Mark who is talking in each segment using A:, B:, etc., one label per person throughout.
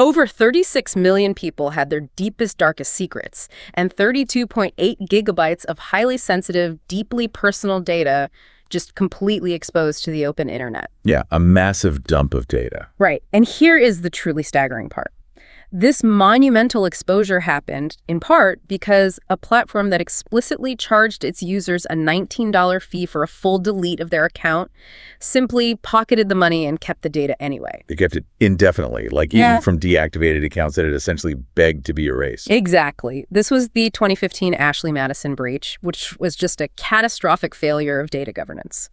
A: Over 36 million people had their deepest, darkest secrets, and 32.8 gigabytes of highly sensitive, deeply personal data just completely exposed to the open internet.
B: Yeah, a massive dump of data.
A: Right. And here is the truly staggering part. This monumental exposure happened, in part, because a platform that explicitly charged its users a $19 fee for a full delete of their account simply pocketed the money and kept the data anyway.
B: They kept it indefinitely, even from deactivated accounts that had essentially begged to be erased.
A: Exactly. This was the 2015 Ashley Madison breach, which was just a catastrophic failure of data governance.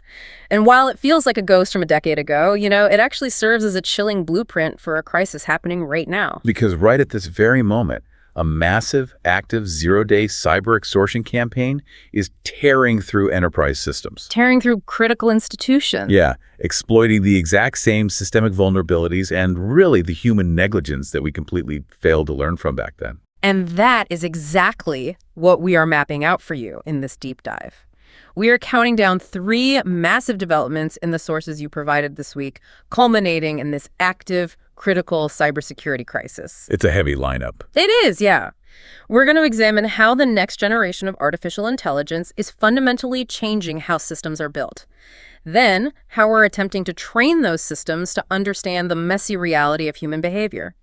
A: And while it feels like a ghost from a decade ago, it actually serves as a chilling blueprint for a crisis happening right now.
B: Because right at this very moment, a massive, active, zero-day cyber extortion campaign is tearing through enterprise systems.
A: Tearing through critical institutions.
B: Yeah, exploiting the exact same systemic vulnerabilities and really the human negligence that we completely failed to learn from back then.
A: And that is exactly what we are mapping out for you in this deep dive. We are counting down 3 massive developments in the sources you provided this week, culminating in this active, critical cybersecurity crisis.
B: It's a heavy lineup.
A: It is, yeah. We're going to examine how the next generation of artificial intelligence is fundamentally changing how systems are built. Then, how we're attempting to train those systems to understand the messy reality of human behavior.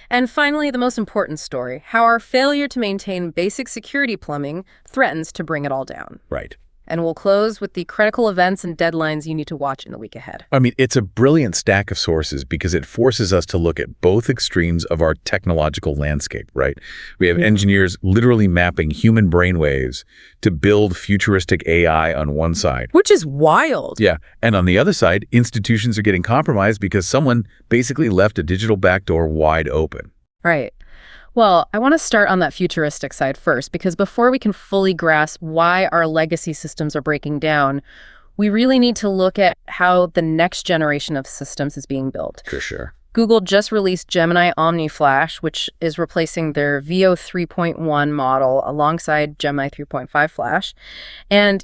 A: And finally, the most important story, how our failure to maintain basic security plumbing threatens to bring it all down.
B: Right.
A: And we'll close with the critical events and deadlines you need to watch in the week ahead.
B: I mean, it's a brilliant stack of sources because it forces us to look at both extremes of our technological landscape, right? We have engineers literally mapping human brainwaves to build futuristic AI on one side.
A: Which is wild.
B: Yeah. And on the other side, institutions are getting compromised because someone basically left a digital backdoor wide open.
A: Right. Well, I want to start on that futuristic side first, because before we can fully grasp why our legacy systems are breaking down, we really need to look at how the next generation of systems is being built.
B: For sure.
A: Google just released Gemini Omni Flash, which is replacing their VO 3.1 model alongside Gemini 3.5 Flash. And,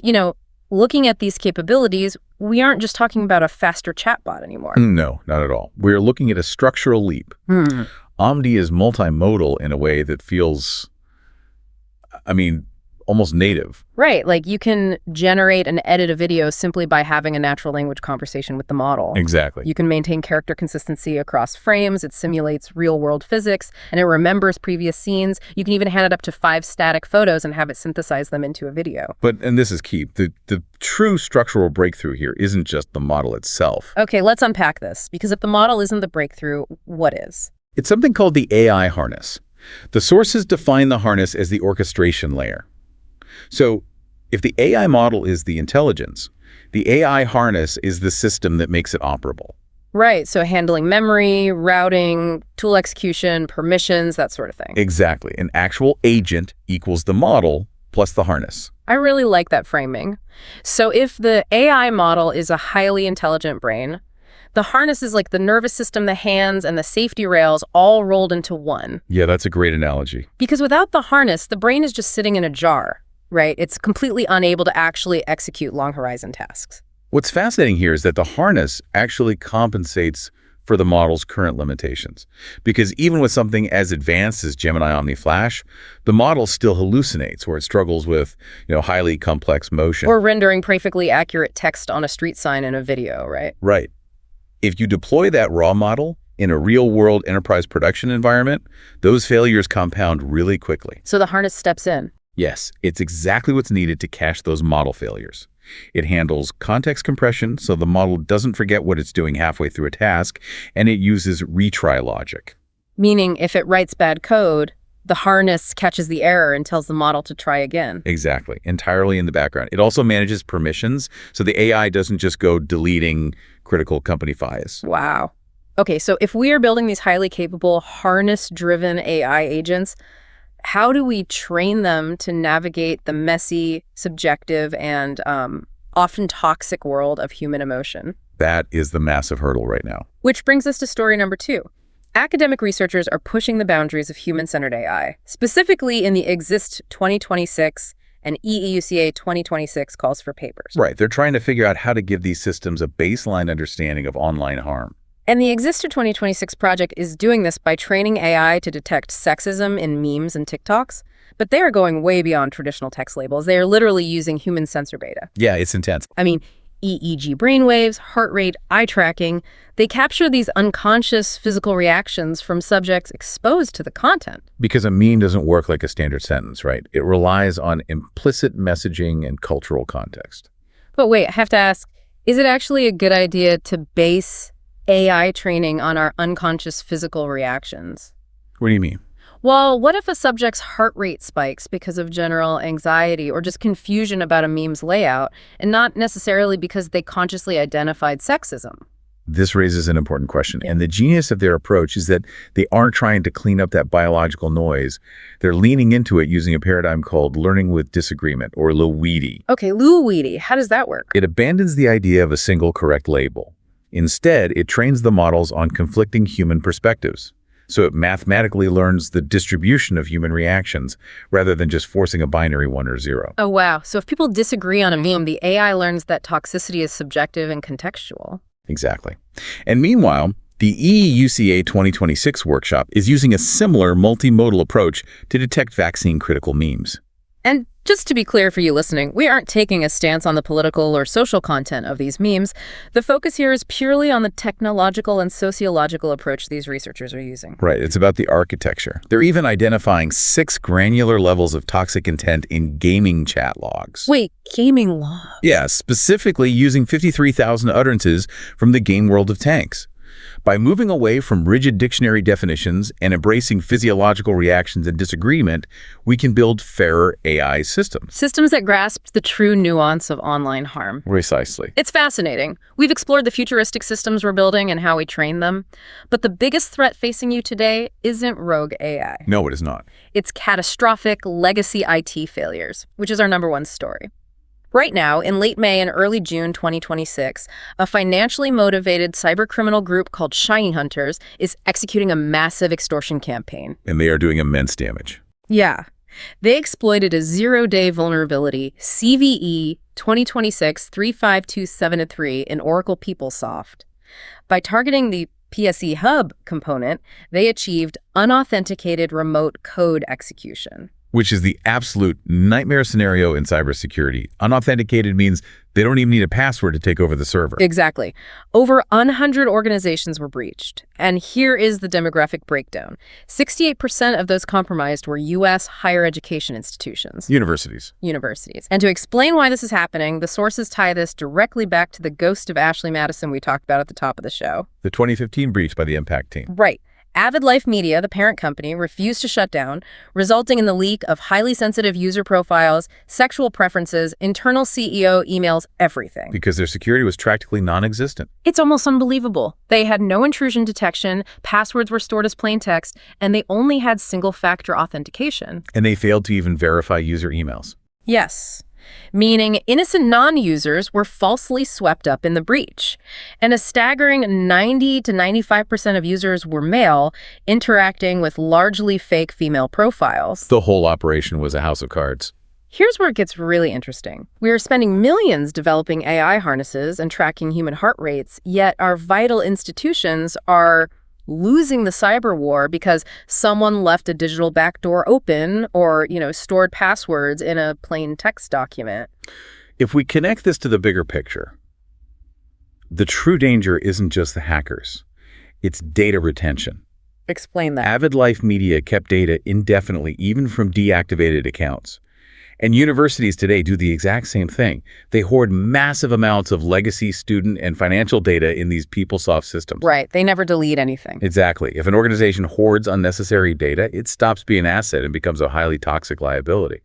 A: looking at these capabilities, we aren't just talking about a faster chatbot anymore.
B: No, not at all. We're looking at a structural leap. Omni is multimodal in a way that feels, almost native.
A: Right, like you can generate and edit a video simply by having a natural language conversation with the model.
B: Exactly.
A: You can maintain character consistency across frames, it simulates real-world physics, and it remembers previous scenes. You can even hand it up to 5 static photos and have it synthesize them into a video.
B: And this is key, the true structural breakthrough here isn't just the model itself.
A: Okay, let's unpack this, because if the model isn't the breakthrough, what is?
B: It's something called the AI harness. The sources define the harness as the orchestration layer. So if the AI model is the intelligence, the AI harness is the system that makes it operable.
A: Right, so handling memory, routing, tool execution, permissions, that sort of thing.
B: Exactly. An actual agent equals the model plus the harness.
A: I really like that framing. So if the AI model is a highly intelligent brain, the harness is like the nervous system, the hands, and the safety rails all rolled into one.
B: Yeah, that's a great analogy.
A: Because without the harness, the brain is just sitting in a jar, right? It's completely unable to actually execute long horizon tasks.
B: What's fascinating here is that the harness actually compensates for the model's current limitations. Because even with something as advanced as Gemini Omni Flash, the model still hallucinates, where it struggles with, highly complex motion.
A: Or rendering perfectly accurate text on a street sign in a video, right?
B: Right. If you deploy that raw model in a real-world enterprise production environment, those failures compound really quickly.
A: So the harness steps in.
B: Yes, it's exactly what's needed to cache those model failures. It handles context compression so the model doesn't forget what it's doing halfway through a task, and it uses retry logic.
A: Meaning if it writes bad code, the harness catches the error and tells the model to try again.
B: Exactly, entirely in the background. It also manages permissions, so the AI doesn't just go deleting critical company files.
A: Wow. Okay, so if we are building these highly capable, harness-driven AI agents, how do we train them to navigate the messy, subjective, and often toxic world of human emotion?
B: That is the massive hurdle right now.
A: Which brings us to story number 2. Academic researchers are pushing the boundaries of human-centered AI, specifically in the Exist 2026 and EEUCA 2026 calls for papers.
B: Right. They're trying to figure out how to give these systems a baseline understanding of online harm.
A: And the Exister 2026 project is doing this by training AI to detect sexism in memes and TikToks. But they are going way beyond traditional text labels. They are literally using human sensor data.
B: Yeah, it's intense.
A: I mean, EEG brainwaves, heart rate, eye tracking, they capture these unconscious physical reactions from subjects exposed to the content.
B: Because a meme doesn't work like a standard sentence, right? It relies on implicit messaging and cultural context.
A: But wait, I have to ask, is it actually a good idea to base AI training on our unconscious physical reactions?
B: What do you mean?
A: Well, what if a subject's heart rate spikes because of general anxiety or just confusion about a meme's layout, and not necessarily because they consciously identified sexism?
B: This raises an important question. And the genius of their approach is that they aren't trying to clean up that biological noise. They're leaning into it using a paradigm called learning with disagreement, or LUWEDI.
A: Okay, LUWEDI, how does that work?
B: It abandons the idea of a single correct label. Instead, it trains the models on conflicting human perspectives. So it mathematically learns the distribution of human reactions rather than just forcing a binary 1 or 0.
A: Oh, wow. So if people disagree on a meme, the AI learns that toxicity is subjective and contextual.
B: Exactly. And meanwhile, the EUCA 2026 workshop is using a similar multimodal approach to detect vaccine-critical memes.
A: And just to be clear for you listening, we aren't taking a stance on the political or social content of these memes. The focus here is purely on the technological and sociological approach these researchers are using.
B: Right. It's about the architecture. They're even identifying 6 granular levels of toxic intent in gaming chat logs.
A: Wait, gaming logs?
B: Yeah, specifically using 53,000 utterances from the game world of tanks. By moving away from rigid dictionary definitions and embracing physiological reactions and disagreement, we can build fairer AI systems.
A: Systems that grasp the true nuance of online harm.
B: Precisely.
A: It's fascinating. We've explored the futuristic systems we're building and how we train them. But the biggest threat facing you today isn't rogue AI.
B: No, it is not.
A: It's catastrophic legacy IT failures, which is our #1 story. Right now, in late May and early June 2026, a financially motivated cybercriminal group called ShinyHunters is executing a massive extortion campaign.
B: And they are doing immense damage.
A: Yeah. They exploited a zero-day vulnerability, CVE 2026-35273 in Oracle PeopleSoft. By targeting the PSE Hub component, they achieved unauthenticated remote code execution.
B: Which is the absolute nightmare scenario in cybersecurity. Unauthenticated means they don't even need a password to take over the server.
A: Exactly. Over 100 organizations were breached. And here is the demographic breakdown. 68% of those compromised were U.S. higher education institutions.
B: Universities.
A: And to explain why this is happening, the sources tie this directly back to the ghost of Ashley Madison we talked about at the top of the show.
B: The 2015 breach by the Impact team.
A: Right. Avid Life Media, the parent company, refused to shut down, resulting in the leak of highly sensitive user profiles, sexual preferences, internal CEO emails, everything.
B: Because their security was practically non-existent.
A: It's almost unbelievable. They had no intrusion detection, passwords were stored as plain text, and they only had single-factor authentication.
B: And they failed to even verify user emails.
A: Yes. Meaning innocent non-users were falsely swept up in the breach. And a staggering 90 to 95% of users were male, interacting with largely fake female profiles.
B: The whole operation was a house of cards.
A: Here's where it gets really interesting. We are spending millions developing AI harnesses and tracking human heart rates, yet our vital institutions are losing the cyber war because someone left a digital backdoor open or, stored passwords in a plain text document.
B: If we connect this to the bigger picture, the true danger isn't just the hackers. It's data retention.
A: Explain that.
B: Avid Life Media kept data indefinitely, even from deactivated accounts. And universities today do the exact same thing. They hoard massive amounts of legacy student and financial data in these PeopleSoft systems.
A: Right. They never delete anything.
B: Exactly. If an organization hoards unnecessary data, it stops being an asset and becomes a highly toxic liability.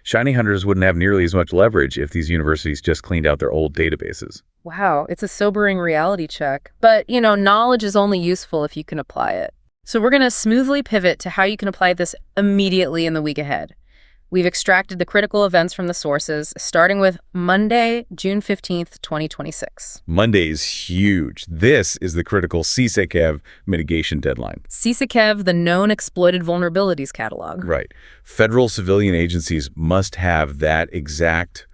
B: ShinyHunters wouldn't have nearly as much leverage if these universities just cleaned out their old databases.
A: Wow. It's a sobering reality check. But, knowledge is only useful if you can apply it. So we're going to smoothly pivot to how you can apply this immediately in the week ahead. We've extracted the critical events from the sources, starting with Monday, June 15th, 2026.
B: Monday is huge. This is the critical CSECEV mitigation deadline.
A: CSECEV, the known exploited vulnerabilities catalog.
B: Right. Federal civilian agencies must have that exact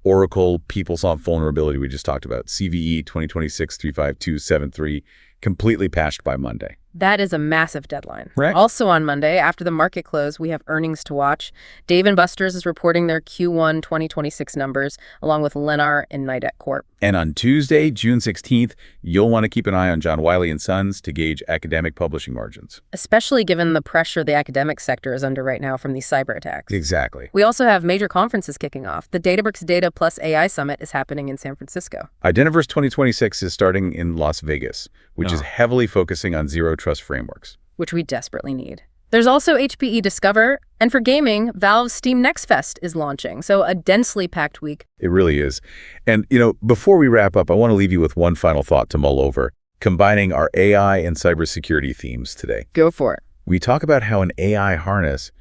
B: Oracle PeopleSoft vulnerability we just talked about, CVE 2026-35273, completely patched by Monday.
A: That is a massive deadline.
B: Right.
A: Also on Monday, after the market close, we have earnings to watch. Dave & Buster's is reporting their Q1 2026 numbers, along with Lennar and Nidec Corp.
B: And on Tuesday, June 16th, you'll want to keep an eye on John Wiley & Sons to gauge academic publishing margins.
A: Especially given the pressure the academic sector is under right now from these cyber attacks.
B: Exactly.
A: We also have major conferences kicking off. The Databricks Data Plus AI Summit is happening in San Francisco.
B: Identiverse 2026 is starting in Las Vegas, which is heavily focusing on zero trust frameworks,
A: which we desperately need. There's also HPE Discover, and for gaming, Valve's Steam Next Fest is launching, so a densely packed week.
B: It really is. And, before we wrap up, I want to leave you with one final thought to mull over, combining our AI and cybersecurity themes today.
A: Go for it.
B: We talk about how an AI harness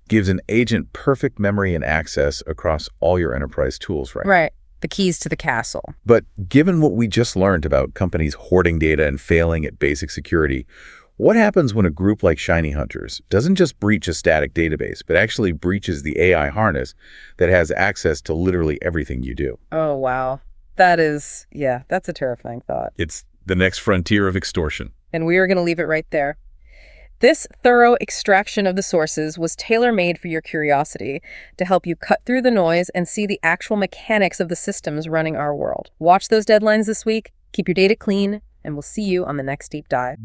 B: gives an agent perfect memory and access across all your enterprise tools, right?
A: Right. The keys to the castle.
B: But given what we just learned about companies hoarding data and failing at basic security, what happens when a group like ShinyHunters doesn't just breach a static database, but actually breaches the AI harness that has access to literally everything you do?
A: Oh, wow. That's a terrifying thought.
B: It's the next frontier of extortion.
A: And we are going to leave it right there. This thorough extraction of the sources was tailor-made for your curiosity to help you cut through the noise and see the actual mechanics of the systems running our world. Watch those deadlines this week, keep your data clean, and we'll see you on the next deep dive.